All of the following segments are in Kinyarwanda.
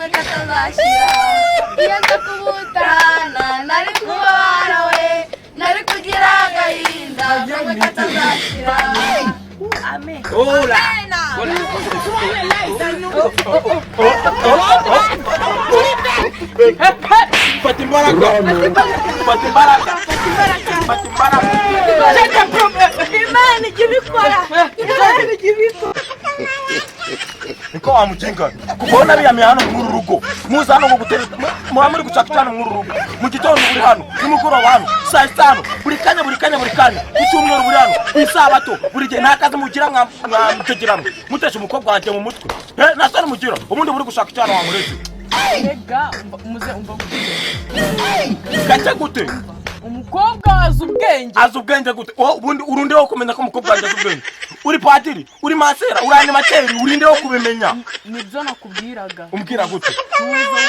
kamwe katazashira iyo nza kubutana nari kubabara we nari kugira agahinda kamwe katazashira amen hola fata imbaraga Imana ijya ibikora Imana ijya ibikora niko wamukinga kubona biyamiye hano muri rugo muza hano ngo gutereza muba muri gushaka cyane muri rugo mu gitondo buri hano nimugoroba hano saa sita buri kanya icyumweru buri hano isabato buri gihe nta kazi mugira mwamutegeramo mutesha umukobwa wanjye mu mutwe nasani mugira ubundi buri gushaka cyane wamureze ega muze umva gake gute umukobwa azi ubwenge gute ubundi urundeho kumenya ko umukobwa wanjye azi ubwenge uri padiri uri masera uri animateri urindeho kubimenya nibyo nakubwiraga umbwira gute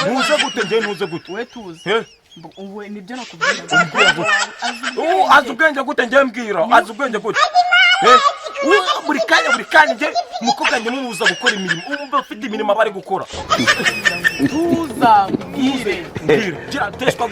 ntuze gute njye ntuze gute we tuze uwe nibyo nakubwiraga umbwira gute azi ubwenge gute njye mbwira azi ubwenge gute buri kanya njye umukobwa njye mubuza gukora imirimo umva ufite imirimo abari gukora tuza mbwire gira teshwa